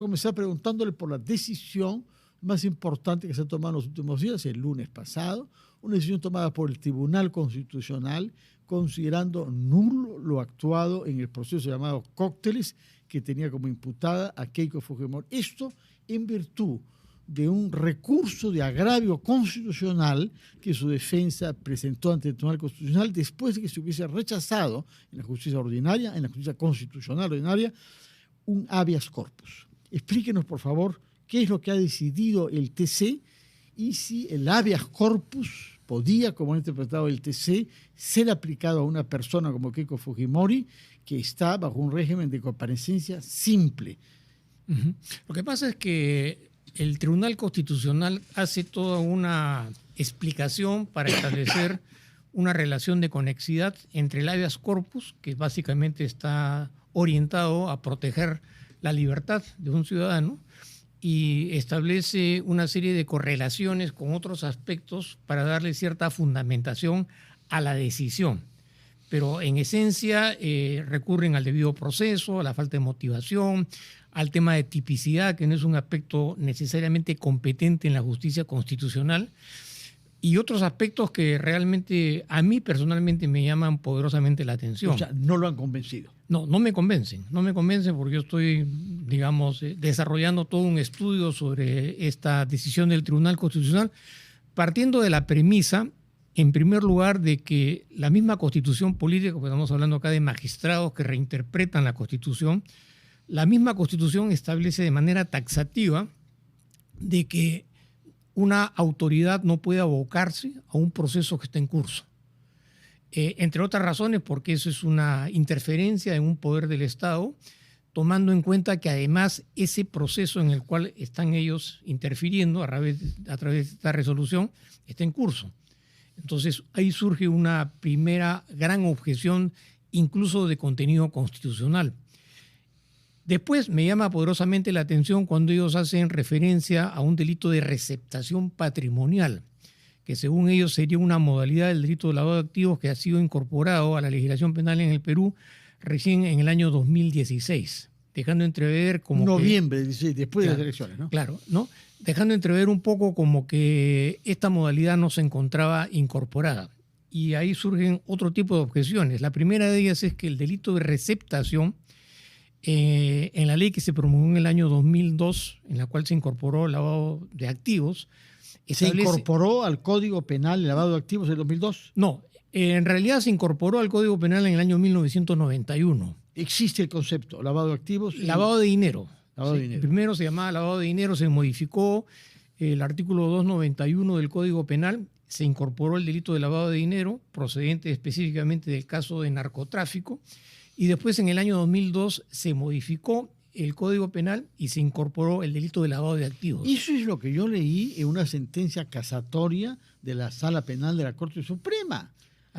Comenzar preguntándole por la decisión más importante que se ha tomado en los últimos días, el lunes pasado, una decisión tomada por el Tribunal Constitucional, considerando nulo lo actuado en el proceso llamado Cócteles, que tenía como imputada a Keiko Fujimori. Esto en virtud de un recurso de agravio constitucional que su defensa presentó ante el Tribunal Constitucional después de que se hubiese rechazado en la justicia ordinaria, en la justicia constitucional ordinaria, un habeas corpus. Explíquenos, por favor, qué es lo que ha decidido el TC y si el habeas corpus podía, como ha interpretado el TC, ser aplicado a una persona como Keiko Fujimori, que está bajo un régimen de comparecencia simple. Lo que pasa es que el Tribunal Constitucional hace toda una explicación para establecer una relación de conexidad entre el habeas corpus, que básicamente está orientado a proteger la libertad de un ciudadano, y establece una serie de correlaciones con otros aspectos para darle cierta fundamentación a la decisión. Pero en esencia recurren al debido proceso, a la falta de motivación, al tema de tipicidad, que no es un aspecto necesariamente competente en la justicia constitucional, y otros aspectos que realmente a mí personalmente me llaman poderosamente la atención. O sea, no lo han convencido. No me convencen porque yo estoy, digamos, desarrollando todo un estudio sobre esta decisión del Tribunal Constitucional, partiendo de la premisa, en primer lugar, de que la misma Constitución política, porque estamos hablando acá de magistrados que reinterpretan la Constitución, la misma Constitución establece de manera taxativa de que una autoridad no puede abocarse a un proceso que está en curso. Entre otras razones, porque eso es una interferencia en un poder del Estado, tomando en cuenta que además ese proceso en el cual están ellos interfiriendo a través de esta resolución está en curso. Entonces ahí surge una primera gran objeción, incluso de contenido constitucional. Después me llama poderosamente la atención cuando ellos hacen referencia a un delito de receptación patrimonial, que según ellos sería una modalidad del delito de lavado de activos que ha sido incorporado a la legislación penal en el Perú recién en el año 2016, dejando entrever como noviembre, después de las elecciones, ¿no? Claro, ¿no? Dejando entrever un poco como que esta modalidad no se encontraba incorporada. Y ahí surgen otro tipo de objeciones. La primera de ellas es que el delito de receptación, en la ley que se promulgó en el año 2002, en la cual se incorporó el lavado de activos, ¿Se incorporó al Código Penal el lavado de activos en el 2002? No, en realidad se incorporó al Código Penal en el año 1991. ¿Existe el concepto lavado de activos? Lavado de dinero. Lavado de dinero. Primero se llamaba lavado de dinero, se modificó el artículo 291 del Código Penal, se incorporó el delito de lavado de dinero, procedente específicamente del caso de narcotráfico, y después en el año 2002 se modificó el Código Penal y se incorporó el delito de lavado de activos. Eso es lo que yo leí en una sentencia casatoria de la Sala Penal de la Corte Suprema.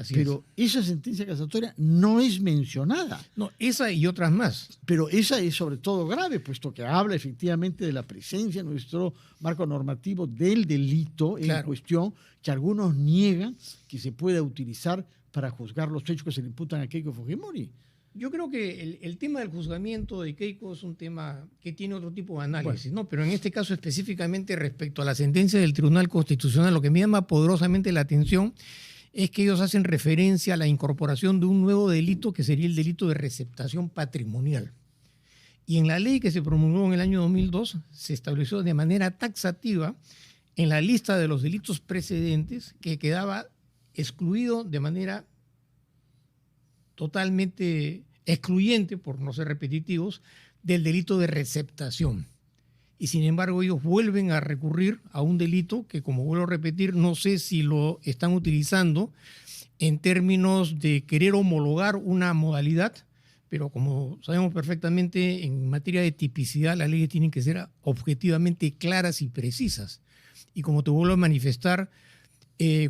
Pero esa sentencia casatoria no es mencionada. No, esa y otras más. Pero esa es sobre todo grave, puesto que habla efectivamente de la presencia en nuestro marco normativo del delito en cuestión, que algunos niegan que se pueda utilizar para juzgar los hechos que se le imputan a Keiko Fujimori. Yo creo que el tema del juzgamiento de Keiko es un tema que tiene otro tipo de análisis, ¿no? Pero en este caso específicamente respecto a la sentencia del Tribunal Constitucional, lo que me llama poderosamente la atención es que ellos hacen referencia a la incorporación de un nuevo delito que sería el delito de receptación patrimonial. Y en la ley que se promulgó en el año 2002 se estableció de manera taxativa en la lista de los delitos precedentes que quedaba excluido de manera totalmente excluyente, por no ser repetitivos, del delito de receptación. Y sin embargo ellos vuelven a recurrir a un delito que, como vuelvo a repetir, no sé si lo están utilizando en términos de querer homologar una modalidad, pero como sabemos perfectamente, en materia de tipicidad las leyes tienen que ser objetivamente claras y precisas. Y como te vuelvo a manifestar,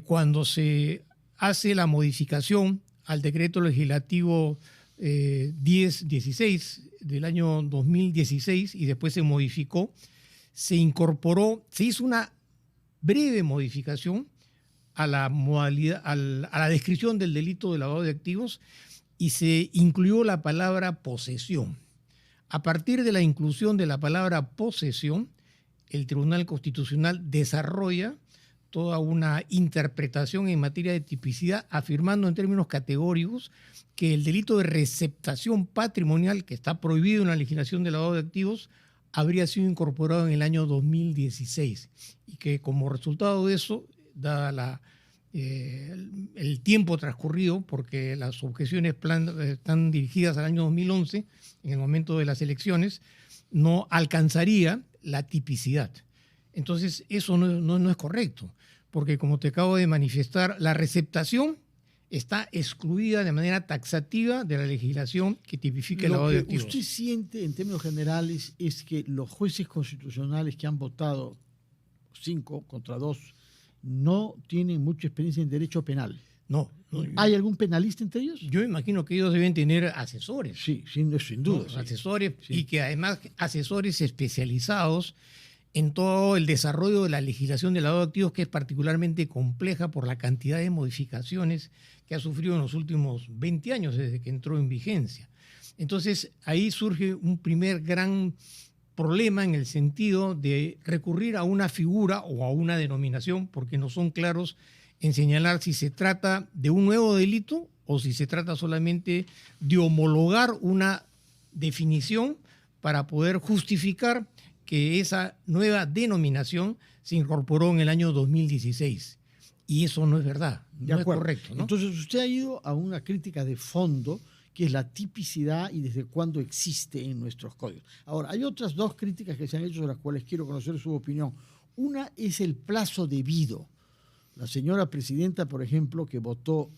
cuando se hace la modificación al decreto legislativo 1016 del año 2016 y después se modificó, se incorporó, se hizo una breve modificación a la modalidad, a la descripción del delito de lavado de activos y se incluyó la palabra posesión. A partir de la inclusión de la palabra posesión, el Tribunal Constitucional desarrolla toda una interpretación en materia de tipicidad, afirmando en términos categóricos que el delito de receptación patrimonial, que está prohibido en la legislación de lavado de activos, habría sido incorporado en el año 2016 y que como resultado de eso, dada el tiempo transcurrido, porque las objeciones están dirigidas al año 2011, en el momento de las elecciones, no alcanzaría la tipicidad. Entonces, eso no es correcto, porque como te acabo de manifestar, la receptación está excluida de manera taxativa de la legislación que tipifica el lavado de activos. Lo que usted siente en términos generales es que los jueces constitucionales que han votado 5 contra 2 no tienen mucha experiencia en derecho penal. No. ¿Hay algún penalista entre ellos? Yo imagino que ellos deben tener asesores. Sí, sin duda. Sí. Asesores, sí. Y que además asesores especializados en todo el desarrollo de la legislación de lavado de activos, que es particularmente compleja por la cantidad de modificaciones que ha sufrido en los últimos 20 años desde que entró en vigencia. Entonces, ahí surge un primer gran problema en el sentido de recurrir a una figura o a una denominación, porque no son claros en señalar si se trata de un nuevo delito o si se trata solamente de homologar una definición para poder justificar que esa nueva denominación se incorporó en el año 2016. Y eso no es verdad, no es correcto, ¿no? Entonces usted ha ido a una crítica de fondo, que es la tipicidad y desde cuándo existe en nuestros códigos. Ahora, hay otras 2 críticas que se han hecho, sobre las cuales quiero conocer su opinión. Una es el plazo debido. La señora presidenta, por ejemplo, que votó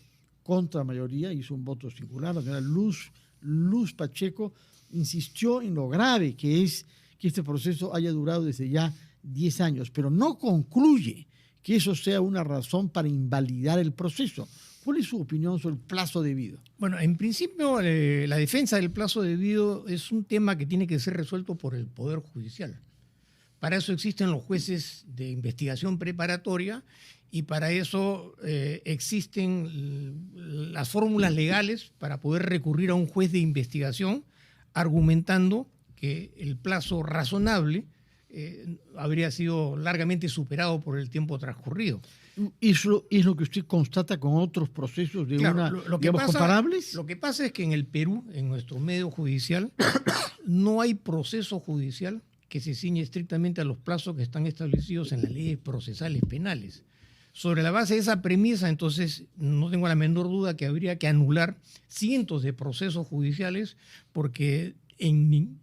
contra mayoría, hizo un voto singular, la señora Luz Pacheco, insistió en lo grave que es que este proceso haya durado desde ya 10 años, pero no concluye que eso sea una razón para invalidar el proceso. ¿Cuál es su opinión sobre el plazo debido? Bueno, en principio, la defensa del plazo debido es un tema que tiene que ser resuelto por el Poder Judicial. Para eso existen los jueces de investigación preparatoria y para eso existen las fórmulas legales para poder recurrir a un juez de investigación argumentando que el plazo razonable habría sido largamente superado por el tiempo transcurrido. ¿Eso es lo que usted constata con otros procesos de comparables? Lo que pasa es que en el Perú, en nuestro medio judicial, no hay proceso judicial que se ciñe estrictamente a los plazos que están establecidos en las leyes procesales penales. Sobre la base de esa premisa, entonces, no tengo la menor duda que habría que anular cientos de procesos judiciales porque en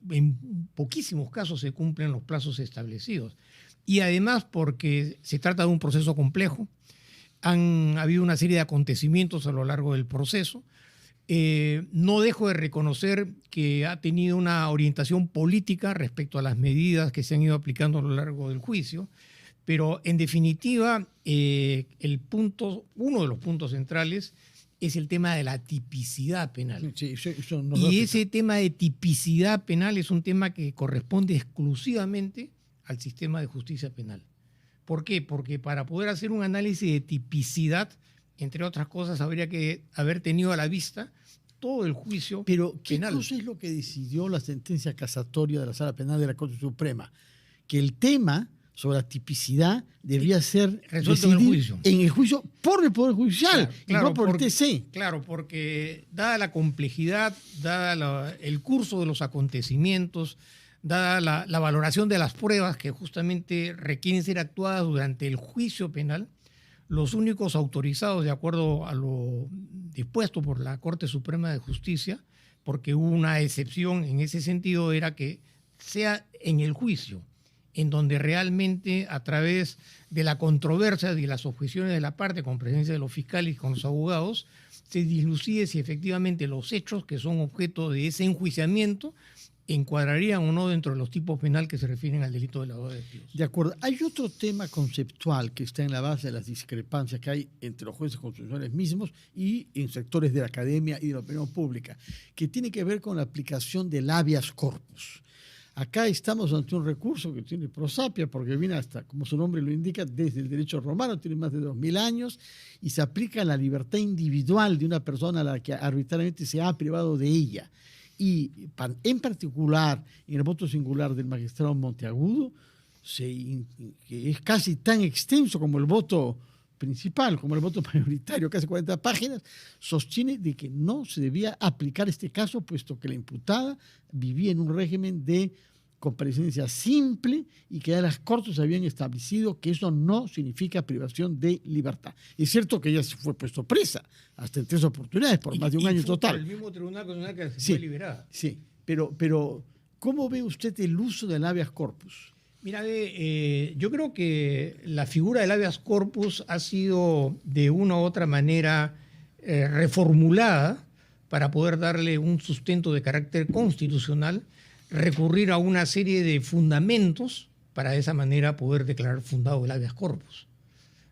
poquísimos casos se cumplen los plazos establecidos. Y además porque se trata de un proceso complejo, han habido una serie de acontecimientos a lo largo del proceso. No dejo de reconocer que ha tenido una orientación política respecto a las medidas que se han ido aplicando a lo largo del juicio, pero en definitiva uno de los puntos centrales es el tema de la tipicidad penal. Sí, eso ese tema de tipicidad penal es un tema que corresponde exclusivamente al sistema de justicia penal. ¿Por qué? Porque para poder hacer un análisis de tipicidad, entre otras cosas, habría que haber tenido a la vista todo el juicio penal. Pero, ¿qué cosa es lo que decidió la sentencia casatoria de la Sala Penal de la Corte Suprema? Que el tema sobre la tipicidad debía ser resuelto en el juicio por el Poder Judicial, claro, y no por el TC. Claro, porque dada la complejidad, dada el curso de los acontecimientos, dada la valoración de las pruebas que justamente requieren ser actuadas durante el juicio penal, los únicos autorizados, de acuerdo a lo dispuesto por la Corte Suprema de Justicia, porque hubo una excepción en ese sentido, era que sea en el juicio en donde realmente a través de la controversia y las objeciones de la parte con presencia de los fiscales y con los abogados, se dilucide si efectivamente los hechos que son objeto de ese enjuiciamiento encuadrarían o no dentro de los tipos penal que se refieren al delito de lavado de activos. De acuerdo. Hay otro tema conceptual que está en la base de las discrepancias que hay entre los jueces constitucionales mismos y en sectores de la academia y de la opinión pública, que tiene que ver con la aplicación del habeas corpus. Acá estamos ante un recurso que tiene prosapia, porque viene hasta, como su nombre lo indica, desde el derecho romano, tiene más de 2000 años, y se aplica a la libertad individual de una persona a la que arbitrariamente se ha privado de ella. en particular en el voto singular del magistrado Monteagudo, que es casi tan extenso como el voto principal, como el voto mayoritario, casi 40 páginas, sostiene de que no se debía aplicar este caso, puesto que la imputada vivía en un régimen de comparecencia simple y que ya las Cortes habían establecido que eso no significa privación de libertad. Es cierto que ella se fue puesto presa hasta en 3 oportunidades por más de un año total. Por el mismo Tribunal Constitucional que sí, fue liberada. Sí, pero ¿cómo ve usted el uso del habeas corpus? Mira, yo creo que la figura del habeas corpus ha sido de una u otra manera reformulada para poder darle un sustento de carácter constitucional, recurrir a una serie de fundamentos para de esa manera poder declarar fundado el habeas corpus,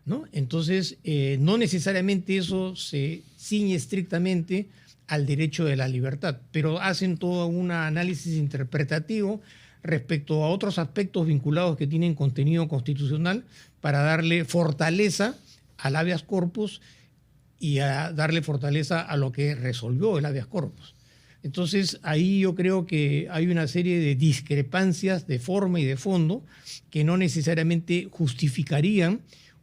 ¿no? Entonces, no necesariamente eso se ciñe estrictamente al derecho de la libertad, pero hacen todo un análisis interpretativo respecto a otros aspectos vinculados que tienen contenido constitucional para darle fortaleza al habeas corpus y a darle fortaleza a lo que resolvió el habeas corpus. Entonces, ahí yo creo que hay una serie de discrepancias de forma y de fondo que no necesariamente justificarían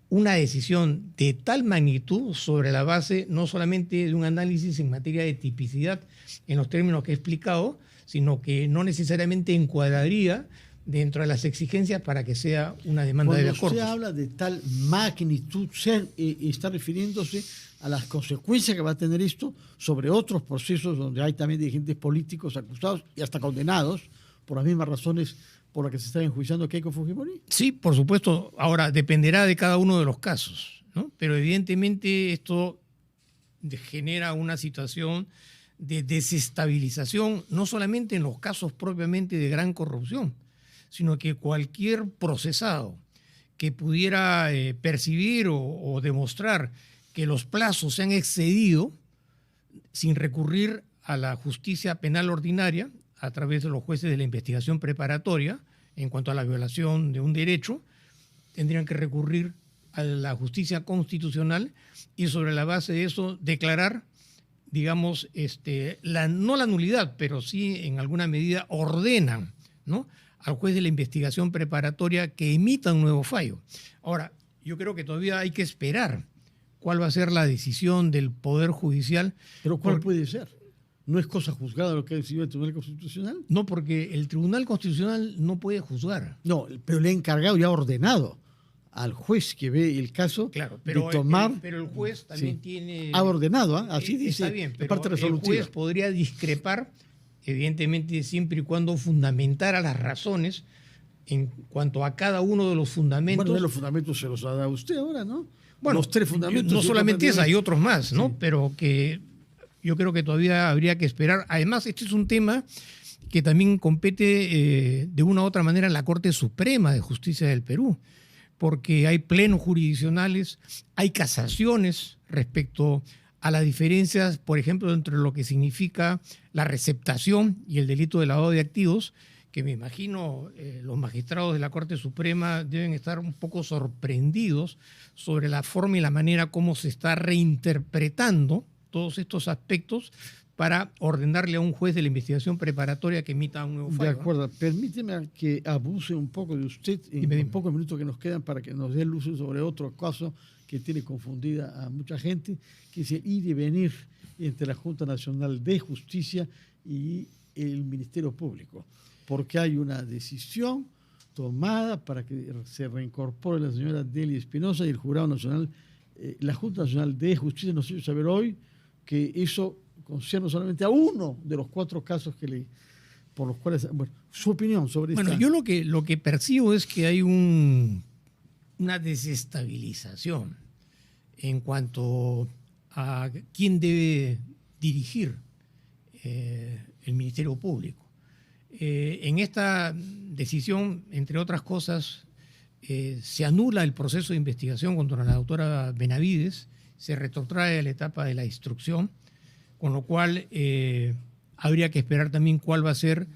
una decisión de tal magnitud sobre la base no solamente de un análisis en materia de tipicidad en los términos que he explicado, sino que no necesariamente encuadraría dentro de las exigencias para que sea una demanda de habeas corpus. Cuando usted habla de tal magnitud, está refiriéndose a las consecuencias que va a tener esto sobre otros procesos donde hay también dirigentes políticos acusados y hasta condenados por las mismas razones por las que se está enjuiciando Keiko Fujimori. Sí, por supuesto. Ahora, dependerá de cada uno de los casos, ¿no? Pero evidentemente esto genera una situación de desestabilización, no solamente en los casos propiamente de gran corrupción, sino que cualquier procesado que pudiera percibir o demostrar que los plazos se han excedido sin recurrir a la justicia penal ordinaria a través de los jueces de la investigación preparatoria en cuanto a la violación de un derecho, tendrían que recurrir a la justicia constitucional y sobre la base de eso declarar, digamos, no la nulidad, pero sí en alguna medida ordenan, ¿no?, al juez de la investigación preparatoria que emita un nuevo fallo. Ahora, yo creo que todavía hay que esperar cuál va a ser la decisión del Poder Judicial. ¿Pero cuál puede ser? ¿No es cosa juzgada lo que ha decidido el Tribunal Constitucional? No, porque el Tribunal Constitucional no puede juzgar. No, pero le ha encargado y ha ordenado al juez que ve el caso, claro, pero, de tomar... pero el juez también tiene... Ha ordenado, así dice está bien, pero parte resolutiva. El juez podría discrepar, evidentemente siempre y cuando fundamentara las razones en cuanto a cada uno de los fundamentos. Bueno, los fundamentos se los ha dado usted ahora, ¿no? Bueno, los 3 fundamentos. No solamente esa, hay otros más, ¿no? Sí. Pero que yo creo que todavía habría que esperar. Además, este es un tema que también compete de una u otra manera en la Corte Suprema de Justicia del Perú, porque hay plenos jurisdiccionales, hay casaciones respecto a las diferencias, por ejemplo, entre lo que significa la receptación y el delito de lavado de activos, que me imagino los magistrados de la Corte Suprema deben estar un poco sorprendidos sobre la forma y la manera como se está reinterpretando todos estos aspectos para ordenarle a un juez de la investigación preparatoria que emita un nuevo fallo. De acuerdo. ¿No? Permíteme que abuse un poco de usted en pocos minutos que nos quedan para que nos dé luz sobre otro caso que tiene confundida a mucha gente, que es el ir y venir entre la Junta Nacional de Justicia y el Ministerio Público, porque hay una decisión tomada para que se reincorpore la señora Delia Espinosa y el Jurado Nacional, la Junta Nacional de Justicia nos hizo saber hoy que eso concierne solamente a uno de los 4 casos por los cuales... Bueno, su opinión sobre esto. Bueno, yo lo que percibo es que hay una desestabilización en cuanto a quién debe dirigir el Ministerio Público. En esta decisión, entre otras cosas, se anula el proceso de investigación contra la doctora Benavides, se retrotrae a la etapa de la instrucción, con lo cual habría que esperar también cuál va a ser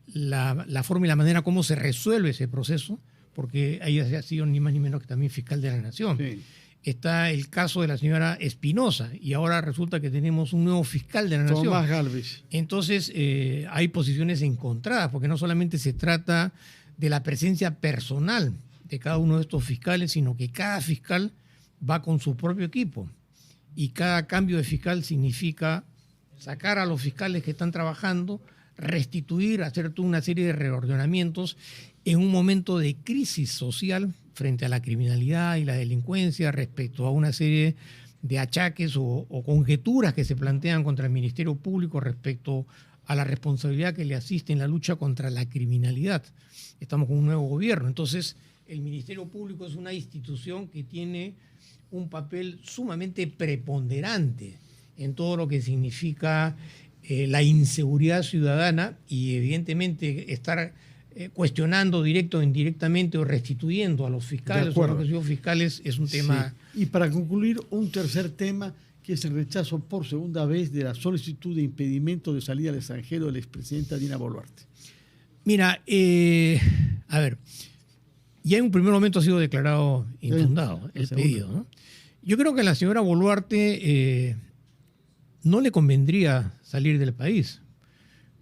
la forma y la manera como se resuelve ese proceso, porque ella ha sido ni más ni menos que también fiscal de la Nación. Sí. está el caso de la señora Espinosa y ahora resulta que tenemos un nuevo fiscal de la Nación. Tomás Galvez. Entonces hay posiciones encontradas, porque no solamente se trata de la presencia personal de cada uno de estos fiscales, sino que cada fiscal va con su propio equipo y cada cambio de fiscal significa sacar a los fiscales que están trabajando, restituir, hacer toda una serie de reordenamientos en un momento de crisis social frente a la criminalidad y la delincuencia, respecto a una serie de achaques o conjeturas que se plantean contra el Ministerio Público respecto a la responsabilidad que le asiste en la lucha contra la criminalidad. Estamos con un nuevo gobierno, entonces el Ministerio Público es una institución que tiene un papel sumamente preponderante en todo lo que significa la inseguridad ciudadana y evidentemente estar cuestionando directo o indirectamente o restituyendo a los fiscales o a los que han sido fiscales es un tema... Sí. Y para concluir, un tercer tema que es el rechazo por segunda vez de la solicitud de impedimento de salida al extranjero de la expresidenta Dina Boluarte. Mira, a ver, ya en un primer momento ha sido declarado infundado el pedido, ¿no? Yo creo que a la señora Boluarte no le convendría salir del país,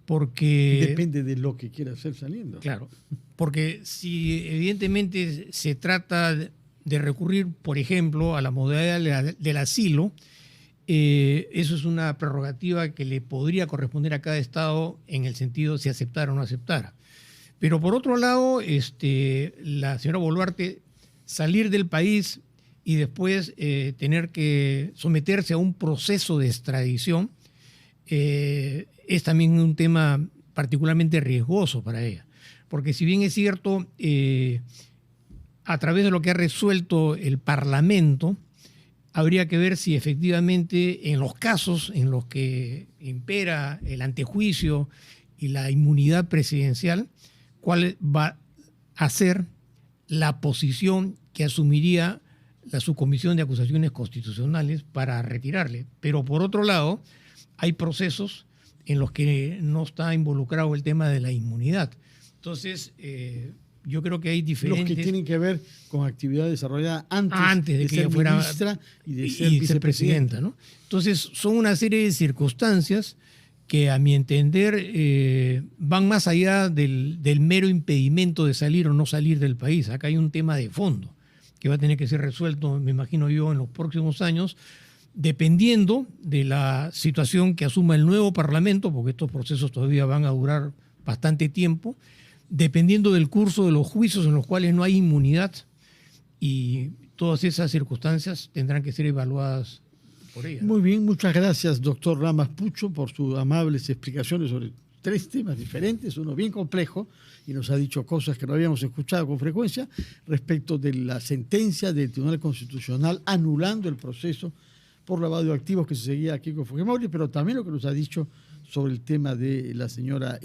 porque... Depende de lo que quiera hacer saliendo. Claro, porque si evidentemente se trata de recurrir, por ejemplo, a la modalidad del asilo, eso es una prerrogativa que le podría corresponder a cada Estado en el sentido si aceptara o no aceptara. Pero por otro lado, la señora Boluarte salir del país y después tener que someterse a un proceso de extradición es también un tema particularmente riesgoso para ella. Porque si bien es cierto, a través de lo que ha resuelto el Parlamento, habría que ver si efectivamente en los casos en los que impera el antejuicio y la inmunidad presidencial, cuál va a ser la posición que asumiría la Subcomisión de Acusaciones Constitucionales para retirarle. Pero por otro lado, hay procesos en los que no está involucrado el tema de la inmunidad. Entonces, yo creo que hay diferentes... Los que tienen que ver con actividad desarrollada antes de que ser ella fuera ministra y de ser ser vicepresidenta, ¿no? Entonces, son una serie de circunstancias que, a mi entender, van más allá del mero impedimento de salir o no salir del país. Acá hay un tema de fondo que va a tener que ser resuelto, me imagino yo, en los próximos años, dependiendo de la situación que asuma el nuevo Parlamento, porque estos procesos todavía van a durar bastante tiempo, dependiendo del curso de los juicios en los cuales no hay inmunidad, y todas esas circunstancias tendrán que ser evaluadas por ella. Muy bien, muchas gracias, doctor Lamas Pucho, por sus amables explicaciones sobre 3 temas diferentes, uno bien complejo, y nos ha dicho cosas que no habíamos escuchado con frecuencia, respecto de la sentencia del Tribunal Constitucional anulando el proceso por lavado de activos que se seguía aquí con Fujimori, pero también lo que nos ha dicho sobre el tema de la señora